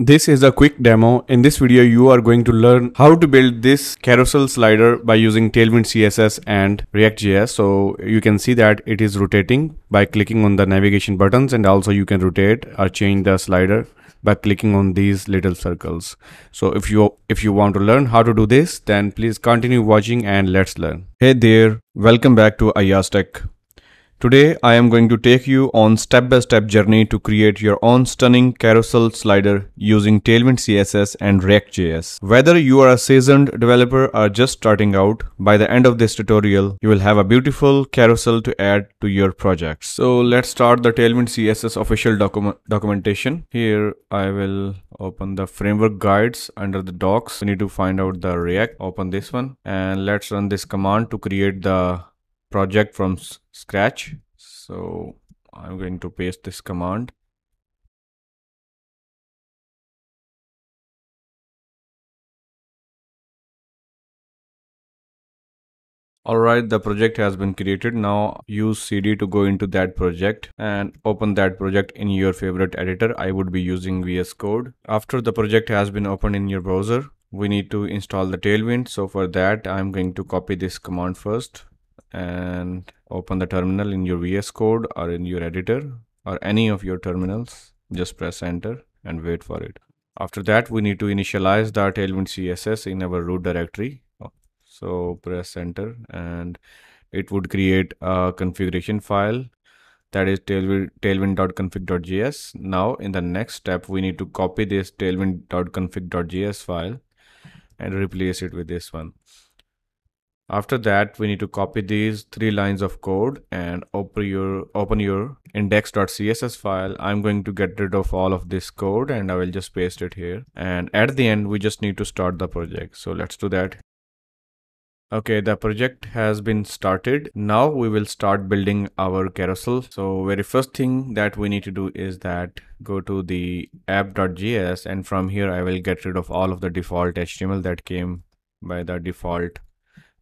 This is a quick demo. In this video, you are going to learn how to build this carousel slider by using Tailwind CSS and React.js. So you can see that it is rotating by clicking on the navigation buttons, and also you can rotate or change the slider by clicking on these little circles. So if you want to learn how to do this, then please continue watching and let's learn. Hey there, welcome back to Ayaz Tech. Today, I am going to take you on step-by-step journey to create your own stunning carousel slider using Tailwind CSS and React.js. Whether you are a seasoned developer or just starting out, by the end of this tutorial, you will have a beautiful carousel to add to your project. So let's start the Tailwind CSS official documentation. Here, I will open the framework guides under the docs. We need to find out the React. Open this one and let's run this command to create the project from scratch. So I'm going to paste this command. Alright, the project has been created. Now use cd to go into that project and open that project in your favorite editor. I would be using VS Code. After the project has been opened in your browser, we need to install the Tailwind. So for that, I'm going to copy this command first and open the terminal in your VS Code or in your editor or any of your terminals. Just press enter and wait for it. After that, we need to initialize the Tailwind CSS in our root directory. So press enter and it would create a configuration file, that is tailwind.config.js. Now in the next step, we need to copy this tailwind.config.js file and replace it with this one. After that, we need to copy these 3 lines of code and open your index.css file. I'm going to get rid of all of this code and I will just paste it here. And at the end, we just need to start the project. So let's do that. Okay, the project has been started. Now we will start building our carousel. So very first thing that we need to do is that go to the app.js, and from here I will get rid of all of the default HTML that came by the default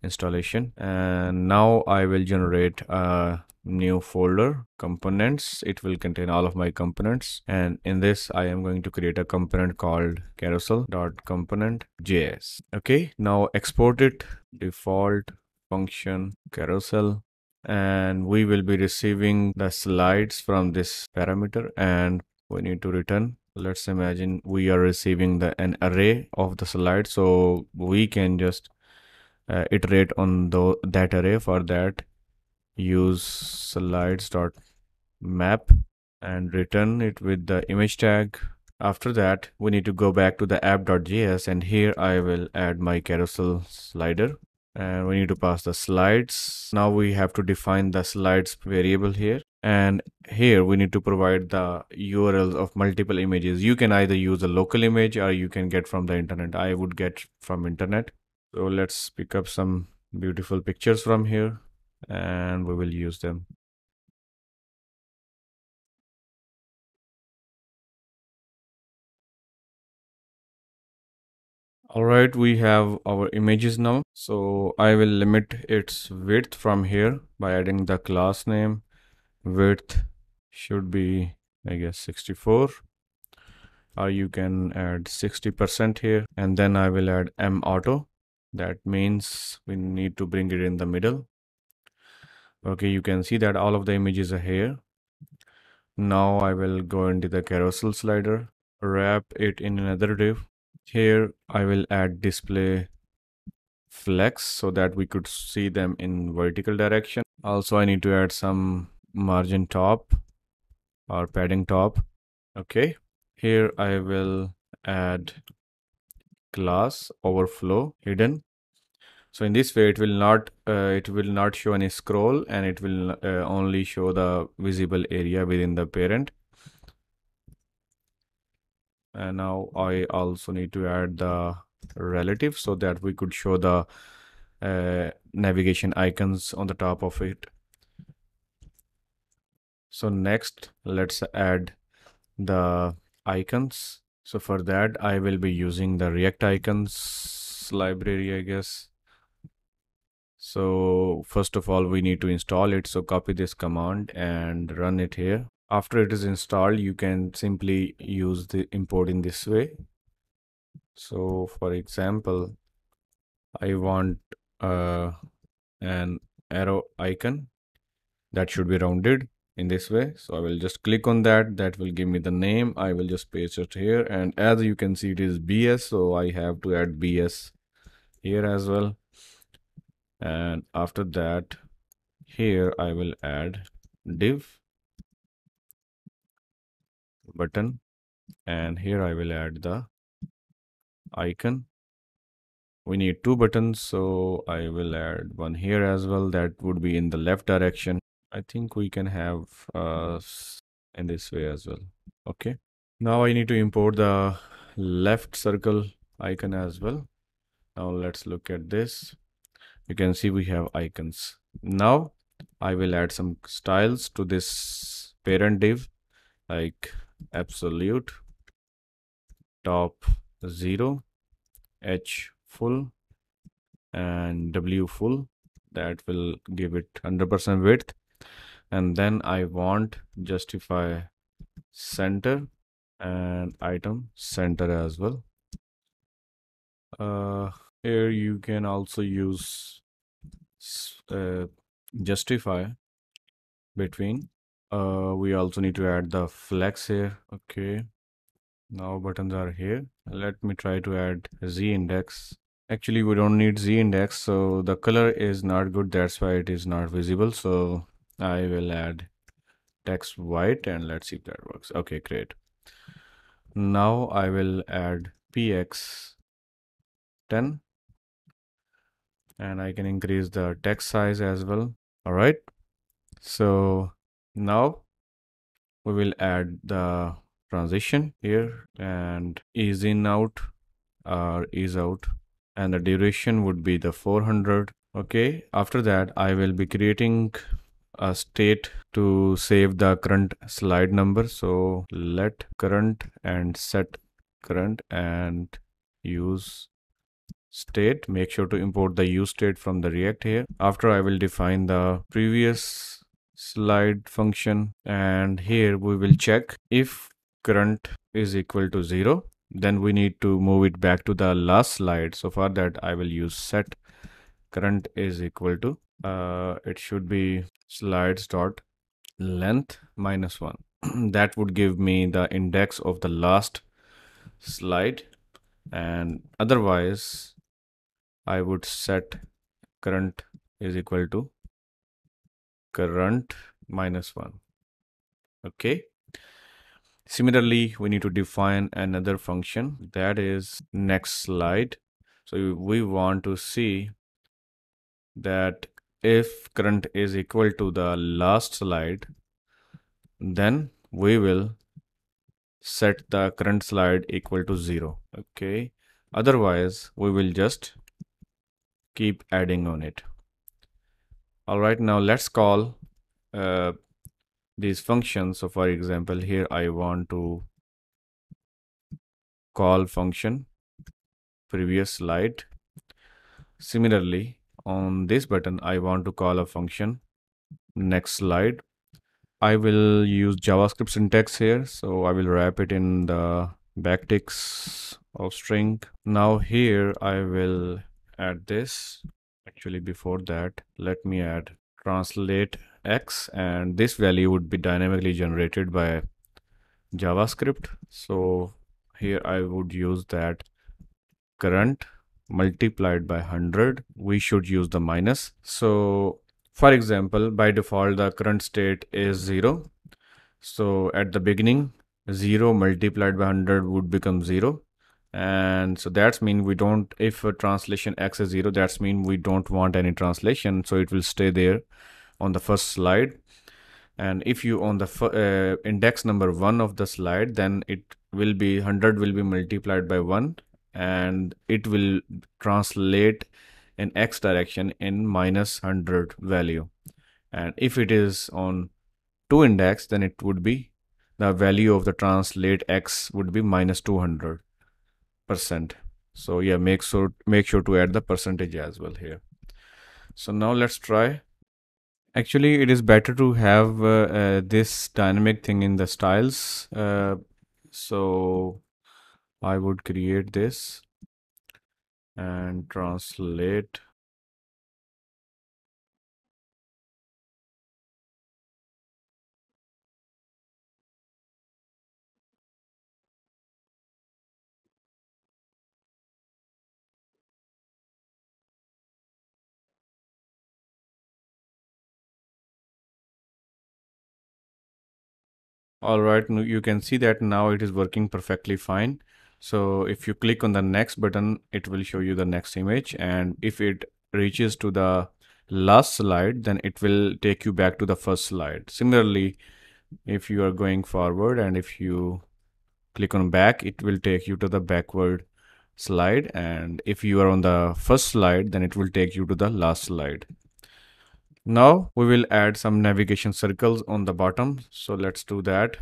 installation. And now I will generate a new folder, components. It will contain all of my components, and in this I am going to create a component called carousel.component.js. Okay, now export it, default function carousel, and we will be receiving the slides from this parameter and we need to return. Let's imagine we are receiving an array of the slides, so we can just iterate on that array. For that, use slides.map and return it with the image tag. After that, we need to go back to the app.js, and here I will add my carousel slider and we need to pass the slides. Now we have to define the slides variable here, and here we need to provide the URLs of multiple images. You can either use a local image or you can get from the internet. I would get from internet. So let's pick up some beautiful pictures from here and we will use them. All right, we have our images now. So I will limit its width from here by adding the class name. Width should be, I guess, 64. Or you can add 60% here. And then I will add M-auto. That means we need to bring it in the middle. Okay, you can see that all of the images are here. Now I will go into the carousel slider, wrap it in another div. Here I will add display flex so that we could see them in vertical direction. Also, I need to add some margin top or padding top. Okay, here I will add class overflow hidden. So in this way, it will not show any scroll, and it will only show the visible area within the parent. And now I also need to add the relative so that we could show the navigation icons on the top of it. So next, let's add the icons. So for that, I will be using the React icons library, I guess. So first of all, we need to install it. So copy this command and run it here. After it is installed, you can simply use the import in this way. So for example, I want an arrow icon that should be rounded in this way. So I will just click on that. That will give me the name. I will just paste it here. And as you can see, it is BS. So I have to add BS here as well. And after that, here I will add div button. And here I will add the icon. We need two buttons, so I will add one here as well. That would be in the left direction. I think we can have in this way as well. Okay. Now I need to import the left circle icon as well. Now let's look at this. You can see we have icons. Now I will add some styles to this parent div, like absolute, top 0, h full, and w full. That will give it 100% width. And then I want justify center and item center as well. Here you can also use justify between. We also need to add the flex here. Okay, now buttons are here. Let me try to add z index. Actually, we don't need z index, so the color is not good. That's why it is not visible. So I will add text white, and let's see if that works. Okay, great. Now I will add px 10, and I can increase the text size as well. All right. So now we will add the transition here, and ease in out or ease out, and the duration would be the 400. Okay. After that, I will be creating a state to save the current slide number. So let current and set current and use state. Make sure to import the use state from the React here. After, I will define the previous slide function, and here we will check if current is equal to 0, then we need to move it back to the last slide. So for that, I will use set current is equal to it should be slides dot length -1. That would give me the index of the last slide, and otherwise I would set current is equal to current -1. Okay. Similarly, we need to define another function, that is next slide. So we want to see that if current is equal to the last slide, then we will set the current slide equal to 0. Okay. Otherwise, we will just keep adding on it. All right, now let's call these functions. So for example, here I want to call function previous slide. Similarly, on this button, I want to call a function next slide. I will use JavaScript syntax here. So I will wrap it in the backticks of string. Now here I will add this. Actually, before that, let me add translate x, and this value would be dynamically generated by JavaScript. So here I would use that current multiplied by 100. We should use the minus. So for example, by default, the current state is 0. So at the beginning, 0 multiplied by 100 would become 0. And so that's mean we don't, if a translation x is 0, that's mean we don't want any translation. So it will stay there on the first slide. And if you on the index number 1 of the slide, then it will be 100 will be multiplied by 1, and it will translate in x direction in -100 value. And if it is on 2 index, then it would be the value of the translate x would be -200%. So yeah, make sure to add the percentage as well here. So now let's try. Actually, it is better to have this dynamic thing in the styles. So I would create this and translate. All right, you can see that now it is working perfectly fine. So if you click on the next button, it will show you the next image. And if it reaches to the last slide, then it will take you back to the first slide. Similarly, if you are going forward and if you click on back, it will take you to the backward slide. And if you are on the first slide, then it will take you to the last slide. Now we will add some navigation circles on the bottom. So let's do that.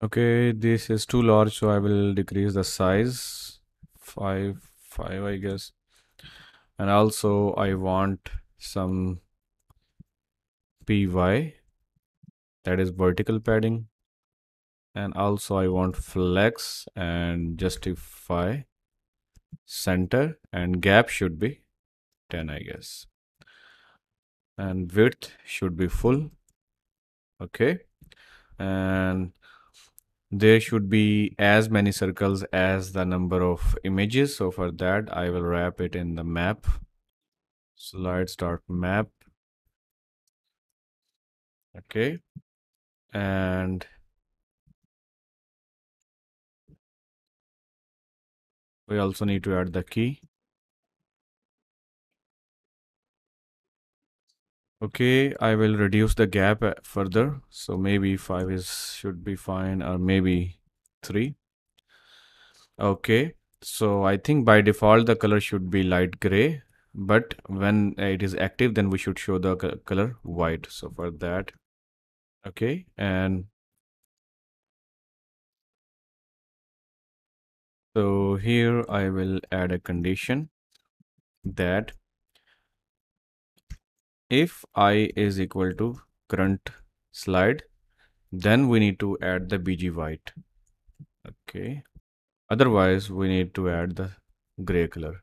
Okay, this is too large, so I will decrease the size. 5, I guess. And also I want some PY, that is vertical padding. And also I want flex and justify. Center and gap should be 10, I guess. And width should be full. Okay. And there should be as many circles as the number of images. So for that, I will wrap it in the map. Slides.map. Okay. And we also need to add the key. Okay, I will reduce the gap further. So maybe 5 should be fine, or maybe 3. Okay, so I think by default the color should be light gray, but when it is active, then we should show the color white. So for that, okay, and so here I will add a condition that if I is equal to current slide, then we need to add the BG white. Okay, otherwise we need to add the gray color.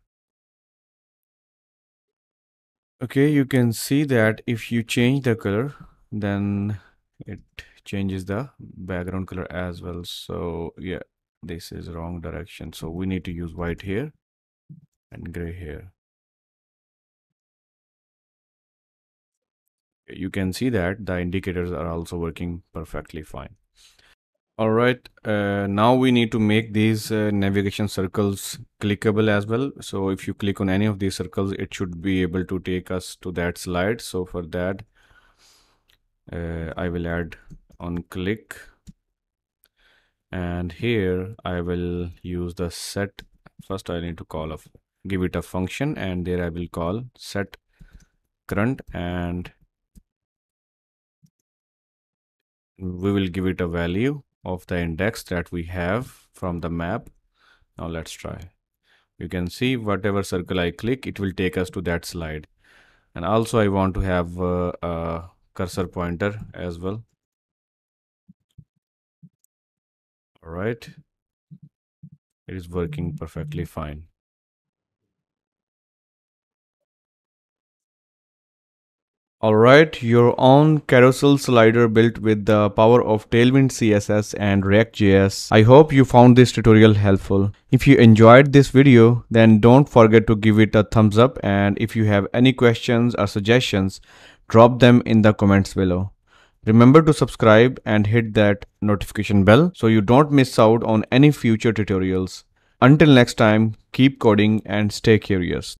Okay, you can see that if you change the color, then it changes the background color as well. So yeah, this is wrong direction. So we need to use white here and gray here. You can see that the indicators are also working perfectly fine. All right, now we need to make these navigation circles clickable as well. So if you click on any of these circles, it should be able to take us to that slide. So for that, I will add on click, and here I will use the set. First I need to give it a function, and there I will call set current, and we will give it a value of the index that we have from the map. Now let's try. You can see whatever circle I click, it will take us to that slide. And also I want to have a cursor pointer as well. All right, it is working perfectly fine. Alright, your own carousel slider built with the power of Tailwind CSS and React.js. I hope you found this tutorial helpful. If you enjoyed this video, then don't forget to give it a thumbs up, and if you have any questions or suggestions, drop them in the comments below. Remember to subscribe and hit that notification bell so you don't miss out on any future tutorials. Until next time, keep coding and stay curious.